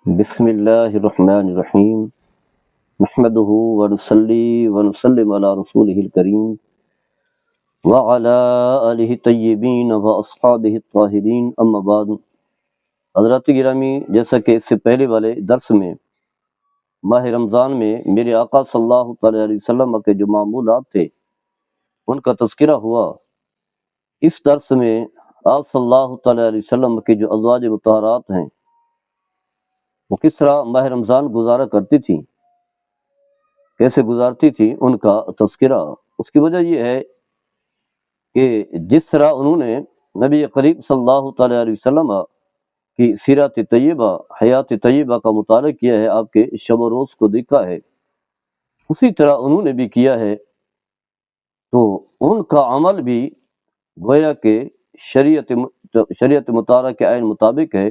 بسم اللہ الرحمن الرحیم نحمده ونصلی ونسلم علی رسولہ الکریم وعلی آلہ الطیبین واصحابہ الطاہرین اما بعد۔ حضرات گرامی، جیسا کہ اس سے پہلے والے درس میں ماہ رمضان میں میرے آقا صلی اللہ تعالی علیہ وسلم کے جو معمولات تھے ان کا تذکرہ ہوا، اس درس میں آپ صلی اللہ تعالی علیہ وسلم کے جو ازواج مطہرات ہیں وہ کس طرح ماہ رمضان گزارا کرتی تھیں، کیسے گزارتی تھی، ان کا تذکرہ۔ اس کی وجہ یہ ہے کہ جس طرح انہوں نے نبی کریم صلی اللہ تعالی علیہ وسلم کی سیرت طیبہ، حیات طیبہ کا مطالعہ کیا ہے، آپ کے شب و روز کو دیکھا ہے، اسی طرح انہوں نے بھی کیا ہے، تو ان کا عمل بھی گویا کہ شریعت مطالعہ کے عین مطابق ہے،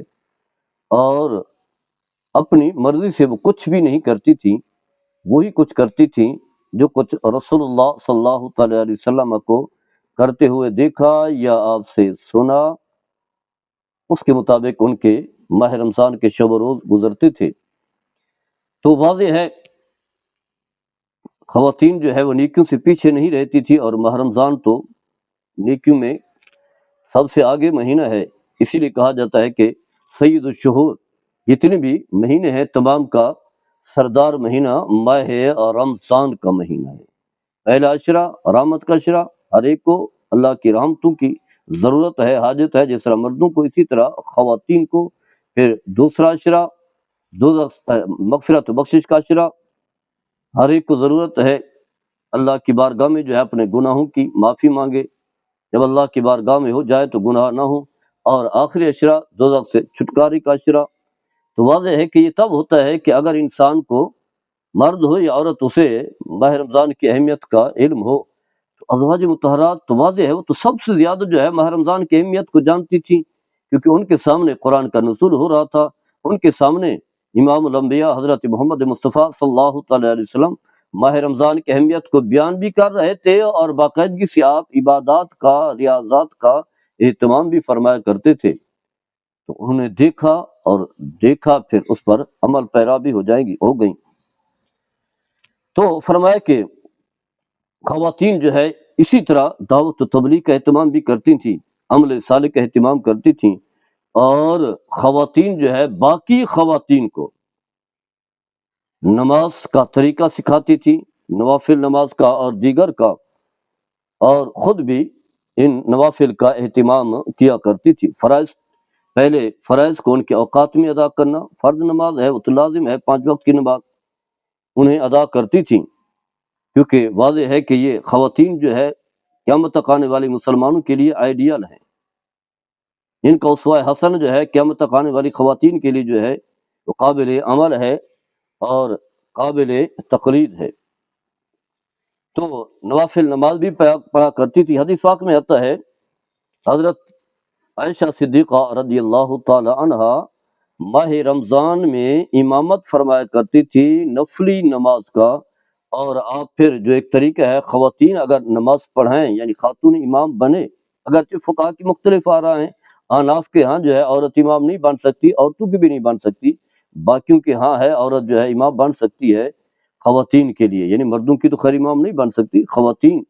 اور اپنی مرضی سے وہ کچھ بھی نہیں کرتی تھی، وہی کچھ کرتی تھیں جو کچھ رسول اللہ صلی اللہ تعالی علیہ وسلم کو کرتے ہوئے دیکھا یا آپ سے سنا، اس کے مطابق ان کے ماہ رمضان کے شب و روز گزرتے تھے۔ تو واضح ہے خواتین جو ہے وہ نیکیوں سے پیچھے نہیں رہتی تھی، اور ماہ رمضان تو نیکیوں میں سب سے آگے مہینہ ہے، اسی لیے کہا جاتا ہے کہ سید الشہور، جتنے بھی مہینے ہیں تمام کا سردار مہینہ ماہ رمضان کا مہینہ ہے۔ پہلا عشرہ رحمت کا عشرہ، ہر ایک کو اللہ کی رحمتوں کی ضرورت ہے، حاجت ہے، جس طرح مردوں کو اسی طرح خواتین کو۔ پھر دوسرا عشرہ مغفرت و بخشش کا عشرہ، ہر ایک کو ضرورت ہے اللہ کی بارگاہ میں جو ہے اپنے گناہوں کی معافی مانگے، جب اللہ کی بارگاہ میں ہو جائے تو گناہ نہ ہو۔ اور آخری عشرہ دوزخ سے چھٹکارے کا عشرہ۔ تو واضح ہے کہ یہ تب ہوتا ہے کہ اگر انسان کو، مرد ہو یا عورت، اسے ماہ رمضان کی اہمیت کا علم ہو۔ تو ازواج مطہرات تو واضح ہے وہ تو سب سے زیادہ جو ہے ماہ رمضان کی اہمیت کو جانتی تھی، کیونکہ ان کے سامنے قرآن کا نزول ہو رہا تھا، ان کے سامنے امام الانبیاء حضرت محمد مصطفیٰ صلی اللہ تعالی علیہ وسلم ماہ رمضان کی اہمیت کو بیان بھی کر رہے تھے، اور باقاعدگی سے آپ عبادات کا، ریاضات کا اہتمام بھی فرمایا کرتے تھے۔ تو انہوں نے دیکھا، اور دیکھا پھر اس پر عمل پیرا بھی ہو گئیں۔ تو فرمایا کہ خواتین جو ہے اسی طرح دعوت و تبلیغ کا اہتمام بھی کرتی تھیں، عمل صالح کا اہتمام کرتی تھیں، اور خواتین جو ہے باقی خواتین کو نماز کا طریقہ سکھاتی تھی، نوافل نماز کا اور دیگر کا، اور خود بھی ان نوافل کا اہتمام کیا کرتی تھی۔ فرائض، پہلے فرائض کو ان کے اوقات میں ادا کرنا، فرض نماز ہے وہ تو لازم ہے، 5 وقت کی نماز انہیں ادا کرتی تھیں، کیونکہ واضح ہے کہ یہ خواتین جو ہے قیامت تک آنے والی مسلمانوں کے لیے آئیڈیل ہیں، ان کا اسوہ حسن جو ہے قیامت تک آنے والی خواتین کے لیے جو ہے وہ قابل عمل ہے اور قابل تقلید ہے۔ تو نوافل نماز بھی پڑھا کرتی تھی۔ حدیث پاک میں آتا ہے حضرت عائشہ صدیقہ رضی اللہ تعالی عنہا ماہ رمضان میں امامت فرمایا کرتی تھی نفلی نماز کا، اور آپ پھر جو ایک طریقہ ہے، خواتین اگر نماز پڑھائیں یعنی خاتون امام بنے، اگرچہ فقہا کی مختلف آراء ہیں، احناف کے ہاں جو ہے عورت امام نہیں بن سکتی، عورتوں کی بھی نہیں بن سکتی، باقیوں کے ہاں ہے عورت جو ہے امام بن سکتی ہے خواتین کے لیے، یعنی مردوں کی تو خیر امام نہیں بن سکتی، خواتین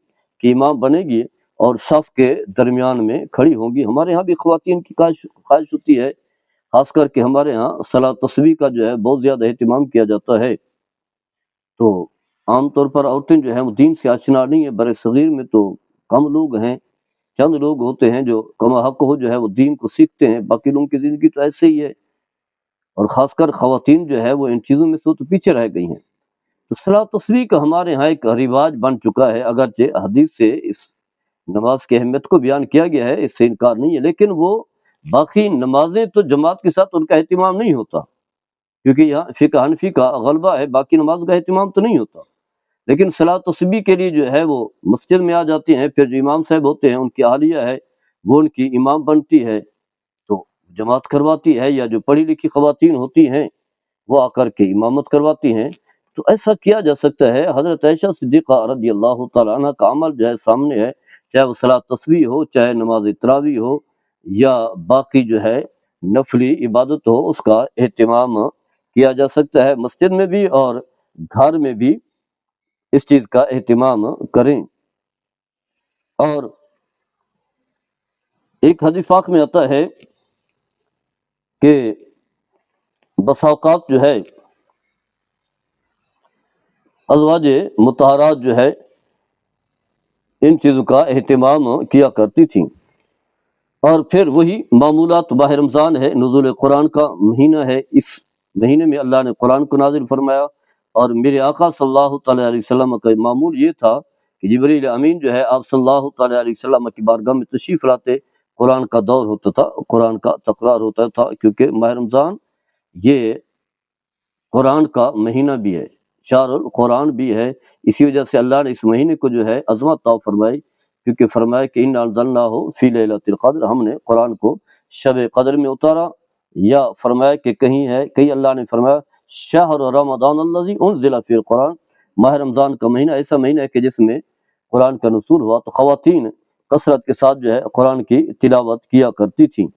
کی امام بنے گی اور صف کے درمیان میں کھڑی ہوں گی۔ ہمارے ہاں بھی خواتین کی خواہش ہوتی ہے، خاص کر کے ہمارے ہاں صلاۃ تسبیح کا جو ہے بہت زیادہ اہتمام کیا جاتا ہے۔ تو عام طور پر عورتیں جو ہیں وہ دین سے آشنا نہیں ہیں، بر صغیر میں تو کم لوگ ہیں، چند لوگ ہوتے ہیں جو کما حق ہو جو ہے وہ دین کو سیکھتے ہیں، باقی لوگوں کی زندگی تو ایسے ہی ہے، اور خاص کر خواتین جو ہے وہ ان چیزوں میں سے تو پیچھے رہ گئی ہیں۔ تو صلاۃ تسبیح کا ہمارے ہاں ایک رواج بن چکا ہے، اگرچہ حدیث سے اس نماز کی اہمیت کو بیان کیا گیا ہے، اس سے انکار نہیں ہے، لیکن وہ باقی نمازیں تو جماعت کے ساتھ ان کا اہتمام نہیں ہوتا، کیونکہ یہاں فقہ حنفی کا غلبہ ہے، باقی نماز کا اہتمام تو نہیں ہوتا، لیکن صلاۃ تسبیح کے لیے جو ہے وہ مسجد میں آ جاتے ہیں، پھر جو امام صاحب ہوتے ہیں ان کی اہلیہ ہے وہ ان کی امام بنتی ہے، تو جماعت کرواتی ہے، یا جو پڑھی لکھی خواتین ہوتی ہیں وہ آ کر کے امامت کرواتی ہیں۔ تو ایسا کیا جا سکتا ہے۔ حضرت عائشہ صدیقہ رضی اللہ تعالیٰ عنہ کا عمل جو ہے سامنے ہے، چاہے وہ صلاۃ تسبیح ہو، چاہے نماز تراویح ہو، یا باقی جو ہے نفلی عبادت ہو، اس کا اہتمام کیا جا سکتا ہے، مسجد میں بھی اور گھر میں بھی اس چیز کا اہتمام کریں۔ اور ایک حدیث پاک میں آتا ہے کہ بسا اوقات جو ہے ازواج مطہرات جو ہے ان چیزوں کا اہتمام کیا کرتی تھیں۔ اور پھر وہی معمولات، ماہ رمضان ہے، نزول قرآن کا مہینہ ہے، اس مہینے میں اللہ نے قرآن کو نازل فرمایا، اور میرے آقا صلی اللہ تعالیٰ علیہ وسلم کا معمول یہ تھا کہ جبریل امین جو ہے آپ صلی اللہ تعالیٰ علیہ وسلم کی بارگاہ میں تشریف لاتے، قرآن کا دور ہوتا تھا، قرآن کا تکرار ہوتا تھا، کیونکہ ماہ رمضان یہ قرآن کا مہینہ بھی ہے، شہر القرآن بھی ہے۔ اسی وجہ سے اللہ نے اس مہینے کو جو ہے عظمت عطا فرمائی، کیونکہ فرمایا کہ ان انزلناہ فی لیلۃ القدر، ہم نے قرآن کو شب قدر میں اتارا، یا فرمایا کہ کہیں اللہ نے فرمایا شہر رمضان الذی انزل فی القرآن، ماہ رمضان کا مہینہ ایسا مہینہ ہے کہ جس میں قرآن کا نزول ہوا، تو خواتین کثرت کے ساتھ جو ہے قرآن کی تلاوت کیا کرتی تھیں،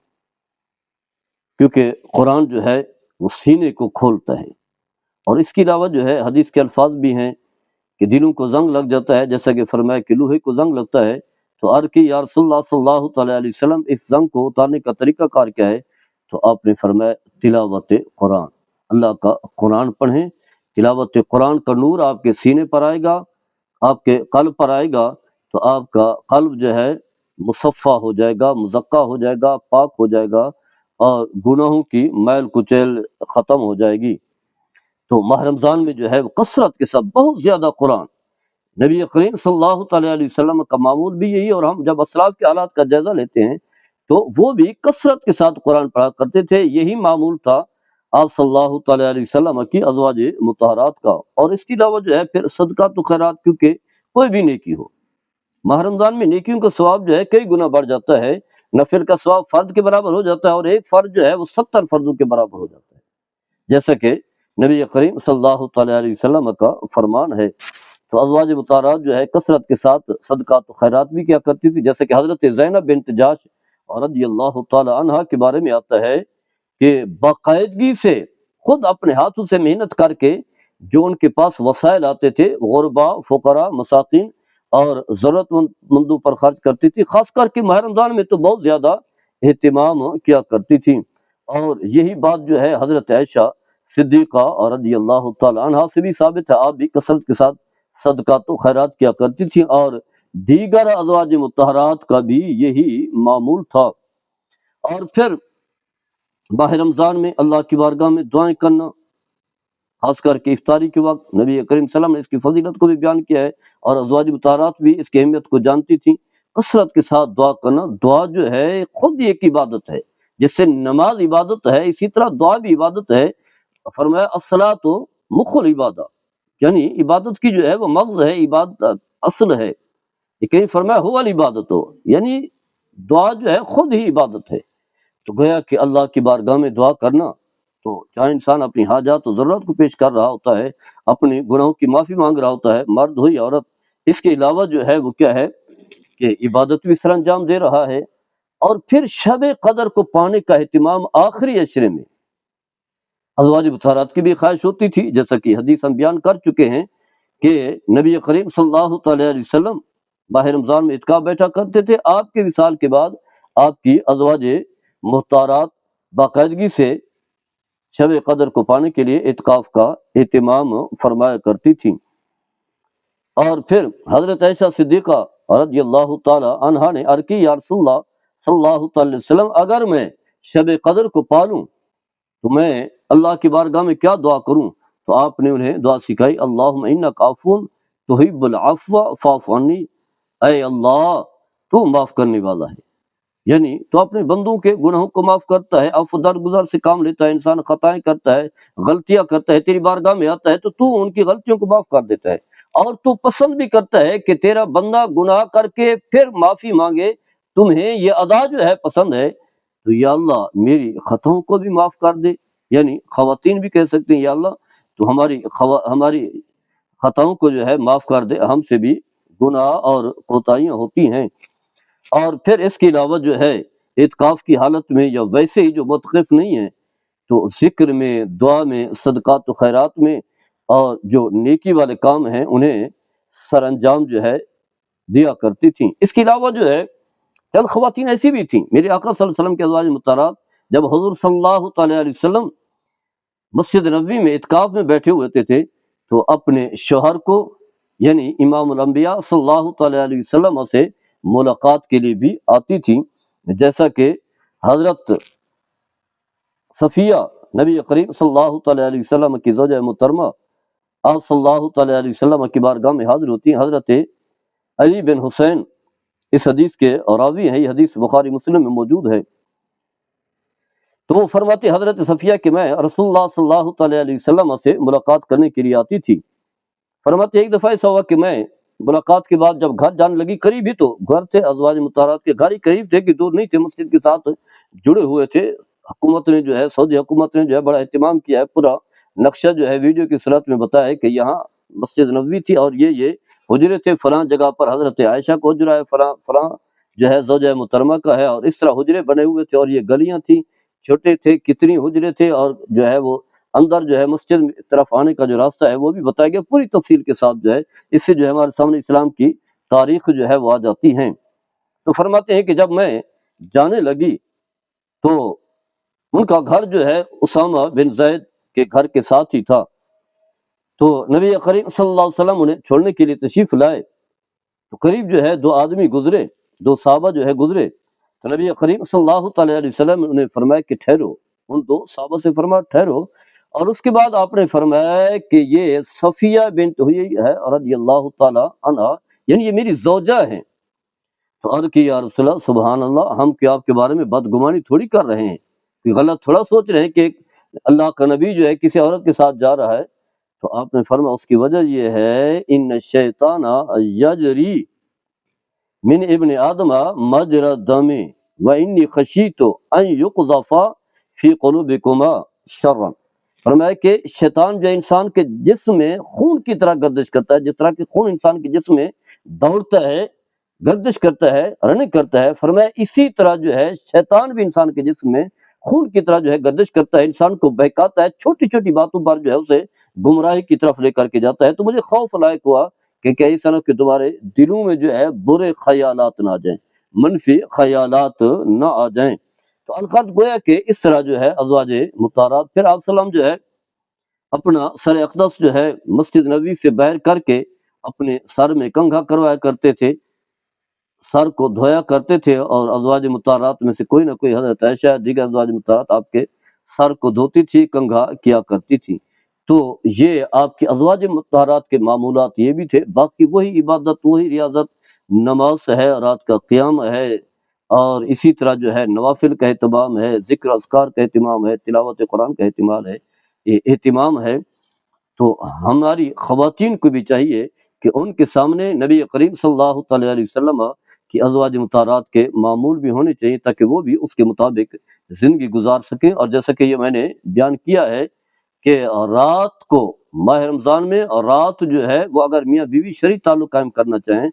کیونکہ قرآن جو ہے وہ سینے کو کھولتا ہے۔ اور اس کے علاوہ جو ہے حدیث کے الفاظ بھی ہیں کہ دلوں کو زنگ لگ جاتا ہے، جیسا کہ فرمایا کہ لوہے کو زنگ لگتا ہے، تو عرض کی یا رسول اللہ صلی اللہ تعالیٰ علیہ وسلم اس زنگ کو اتارنے کا طریقہ کار کیا ہے؟ تو آپ نے فرمایا تلاوت قرآن، اللہ کا قرآن پڑھیں، تلاوت قرآن کا نور آپ کے سینے پر آئے گا، آپ کے قلب پر آئے گا، تو آپ کا قلب جو ہے مصفہ ہو جائے گا، مزکہ ہو جائے گا، پاک ہو جائے گا، اور گناہوں کی میل کچیل ختم ہو جائے گی۔ تو ماہ رمضان میں جو ہے وہ کثرت کے ساتھ بہت زیادہ قرآن، نبی کریم صلی اللہ تعالیٰ علیہ وسلم کا معمول بھی یہی، اور ہم جب اسلاف کے حالات کا جائزہ لیتے ہیں تو وہ بھی کثرت کے ساتھ قرآن پڑھا کرتے تھے، یہی معمول تھا آپ صلی اللہ تعالیٰ علیہ وسلم کی ازواج مطہرات کا۔ اور اس کے علاوہ جو ہے پھر صدقات و خیرات، کیونکہ کوئی بھی نیکی ہو، ماہ رمضان میں نیکیوں کا ثواب جو ہے کئی گنا بڑھ جاتا ہے، نفل کا ثواب فرض کے برابر ہو جاتا ہے، اور ایک فرض جو ہے وہ 70 فرضوں کے برابر ہو جاتا ہے، جیسا کہ نبی کریم صلی اللہ تعالیٰ علیہ وسلم کا فرمان ہے۔ تو ازواج مطہرات جو ہے کثرت کے ساتھ صدقات و خیرات بھی کیا کرتی تھی، جیسے کہ حضرت زینب بنت جاش رضی اللہ تعالی عنہا کے بارے میں آتا ہے کہ باقاعدگی سے خود اپنے ہاتھوں سے محنت کر کے جو ان کے پاس وسائل آتے تھے غربا، فقراء، مساکین اور ضرورت مندوں پر خرچ کرتی تھی، خاص کر کے ماہ رمضان میں تو بہت زیادہ اہتمام کیا کرتی تھی۔ اور یہی بات جو ہے حضرت عائشہ صدیقہ رضی اللہ تعالی عنہا سے بھی ثابت ہے، آپ بھی کثرت کے ساتھ صدقات و خیرات کیا کرتی تھی، اور دیگر ازواج مطہرات کا بھی یہی معمول تھا۔ اور پھر ماہ رمضان میں اللہ کی بارگاہ میں دعائیں کرنا، خاص کر کے افطاری کے وقت، نبی کریم صلی اللہ علیہ وسلم نے اس کی فضیلت کو بھی بیان کیا ہے، اور ازواج مطہرات بھی اس کی اہمیت کو جانتی تھیں۔ کثرت کے ساتھ دعا کرنا، دعا جو ہے خود ایک عبادت ہے، جس سے نماز عبادت ہے، اسی طرح دعا بھی عبادت ہے۔ فرمایا الصلاۃ مخ العبادہ، یعنی عبادت کی جو ہے وہ مغز ہے، عبادت اصل ہے، لیکن فرمایا ہوا العبادت ہو، یعنی دعا جو ہے خود ہی عبادت ہے۔ تو گویا کہ اللہ کی بارگاہ میں دعا کرنا، تو چاہے انسان اپنی حاجات و ضرورت کو پیش کر رہا ہوتا ہے، اپنے گناہوں کی معافی مانگ رہا ہوتا ہے، مرد ہو یا عورت، اس کے علاوہ جو ہے وہ کیا ہے کہ عبادت بھی سر انجام دے رہا ہے۔ اور پھر شب قدر کو پانے کا اہتمام آخری عشرے میں ازواج مطہرات کی بھی خواہش ہوتی تھی، جیسا کہ حدیث ہم بیان کر چکے ہیں کہ نبی کریم صلی اللہ تعالیٰ علیہ وسلم ماہ رمضان میں اعتکاف بیٹھا کرتے تھے، آپ کے وصال کے بعد آپ کی ازواج مطہرات باقاعدگی سے شب قدر کو پانے کے لیے اعتکاف کا اہتمام فرمایا کرتی تھیں۔ اور پھر حضرت عائشہ صدیقہ رضی اللہ تعالی عنہا نے عرض کی یا رسول اللہ صلی اللہ تعالی علیہ وسلم، اگر میں شب قدر کو پالوں تو میں اللہ کی بارگاہ میں کیا دعا کروں؟ تو آپ نے انہیں دعا سکھائی اللہم انک عفو تحب العفو فاعف عنی، اے اللہ تو معاف کرنے والا ہے، یعنی تو اپنے بندوں کے گناہوں کو معاف کرتا ہے، عفو درگزر سے کام لیتا ہے، انسان خطائیں کرتا ہے، غلطیاں کرتا ہے، تیری بارگاہ میں آتا ہے تو ان کی غلطیوں کو معاف کر دیتا ہے، اور تو پسند بھی کرتا ہے کہ تیرا بندہ گناہ کر کے پھر معافی مانگے، تمہیں یہ ادا جو ہے پسند ہے، تو یا اللہ میری خطاؤں کو بھی معاف کر دے، یعنی خواتین بھی کہہ سکتے ہیں یا اللہ تو ہماری خطاؤں کو جو ہے معاف کر دے، ہم سے بھی گناہ اور کوتاہیاں ہوتی ہیں۔ اور پھر اس کے علاوہ جو ہے اعتکاف کی حالت میں یا ویسے ہی جو متقف نہیں ہے تو ذکر میں، دعا میں، صدقات و خیرات میں اور جو نیکی والے کام ہیں انہیں سر انجام جو ہے دیا کرتی تھیں۔ اس کے علاوہ جو ہے چند خواتین ایسی بھی تھیں، میرے آقا صلی اللہ علیہ وسلم کے ازواج مطہرات جب حضور صلی اللہ تعالی علیہ وسلم مسجد نبوی میں اعتکاف میں بیٹھے ہوتے تھے تو اپنے شوہر کو یعنی امام الانبیاء صلی اللہ تعالی علیہ وسلم سے ملاقات کے لیے بھی آتی تھیں، جیسا کہ حضرت صفیہ نبی کریم صلی اللہ تعالی علیہ وسلم کی زوجہ محترمہ، آپ صلی اللہ تعالی علیہ وسلم کی بارگاہ میں حاضر ہوتی ہیں۔ حضرت علی بن حسین اس حدیث کے راوی ہیں، یہ حدیث بخاری مسلم میں موجود ہے۔ تو وہ فرماتے حضرت صفیہ کہ میں رسول اللہ صلی اللہ تعالی علیہ وسلم سے ملاقات کرنے کے لیے آتی تھی۔ فرماتے ایک دفعہ ایسا ہوا کہ میں ملاقات کے بعد جب گھر جانے لگی، قریب ہی تو گھر تھے، ازواج مطہرات کے گھر ہی قریب تھے کہ دور نہیں تھے، مسجد کے ساتھ جڑے ہوئے تھے۔ حکومت نے جو ہے، سعودی حکومت نے جو ہے بڑا اہتمام کیا ہے، پورا نقشہ جو ہے ویڈیو کی صورت میں بتایا ہے کہ یہاں مسجد نبوی تھی اور یہ حجرے تھے، فلاں جگہ پر حضرت عائشہ کو حجرہ ہے، فلاں فلاں جو ہے زوجہ محترمہ کا ہے، اور اس طرح حجرے بنے ہوئے تھے اور یہ گلیاں تھیں، چھوٹے تھے، کتنی حجرے تھے، اور جو ہے وہ اندر جو ہے مسجد کی طرف آنے کا جو راستہ ہے وہ بھی بتایا گیا پوری تفصیل کے ساتھ جو ہے۔ اس سے جو ہے ہمارے سامنے اسلام کی تاریخ جو ہے وہ آ جاتی ہیں۔ تو فرماتے ہیں کہ جب میں جانے لگی تو ان کا گھر جو ہے اسامہ بن زید کے گھر کے ساتھ ہی تھا، تو نبی کریم صلی اللہ علیہ وسلم انہیں چھوڑنے کے لیے تشریف لائے تو قریب جو ہے دو آدمی گزرے، دو صحابہ جو ہے گزرے، تو نبی کریم صلی اللہ تعالی علیہ وسلم نے انہیں فرمایا کہ ٹھہرو، ان دو صحابہ سے فرمایا ٹھہرو، اور اس کے بعد آپ نے فرمایا کہ یہ صفیہ بنت ہوئی ہے رضی اللہ تعالی عنہا، یعنی یہ میری زوجہ ہیں۔ تو عرض کی یا رسول اللہ سبحان اللہ، ہم کیا آپ کے بارے میں بدگمانی تھوڑی کر رہے ہیں، کوئی غلط تھوڑا سوچ رہے ہیں کہ اللہ کا نبی جو ہے کسی عورت کے ساتھ جا رہا ہے؟ تو آپ نے فرمایا اس کی وجہ یہ ہے ان الشیطان یجری من ابن آدم مجرى الدم وانی خشیت ان یقذف فی قلوبکما شرا۔ فرمایا کہ شیطان جو انسان کے جسم میں خون کی طرح گردش کرتا ہے، جس طرح کہ خون انسان کے جسم میں دوڑتا ہے، گردش کرتا ہے، رننگ کرتا ہے، فرمایا اسی طرح جو ہے شیطان بھی انسان کے جسم میں خون کی طرح جو ہے گردش کرتا ہے، انسان کو بہکاتا ہے، چھوٹی چھوٹی باتوں پر جو ہے اسے گمراہی کی طرف لے کر کے جاتا ہے۔ تو مجھے خوف لائق ہوا کہ کئی سنوں کے تمہارے دلوں میں جو ہے برے خیالات نہ آ جائیں، منفی خیالات نہ آ جائیں۔ تو القد گویا کہ اس طرح جو ہے ازواج مطہرات، پھر آپ سلام جو ہے اپنا سر اقدس جو ہے مسجد نبوی سے باہر کر کے اپنے سر میں کنگھا کروایا کرتے تھے، سر کو دھویا کرتے تھے، اور ازواج مطہرات میں سے کوئی نہ کوئی حضرت عائشہ دیگر ازواج مطہرات آپ کے سر کو دھوتی تھی، کنگھا کیا کرتی تھی۔ تو یہ آپ کی ازواج مطہرات کے معمولات یہ بھی تھے، باقی وہی عبادت، وہی ریاضت، نماز ہے، رات کا قیام ہے، اور اسی طرح جو ہے نوافل کا اہتمام ہے، ذکر اذکار کا اہتمام ہے، تلاوت قرآن کا اہتمام ہے۔ تو ہماری خواتین کو بھی چاہیے کہ ان کے سامنے نبی کریم صلی اللہ تعالی علیہ وسلم کی ازواج مطہرات کے معمول بھی ہونے چاہیے تاکہ وہ بھی اس کے مطابق زندگی گزار سکیں۔ اور جیسا کہ یہ میں نے بیان کیا ہے کہ رات کو ماہ رمضان میں، اور رات جو ہے وہ اگر میاں بیوی شرعی تعلق قائم کرنا چاہیں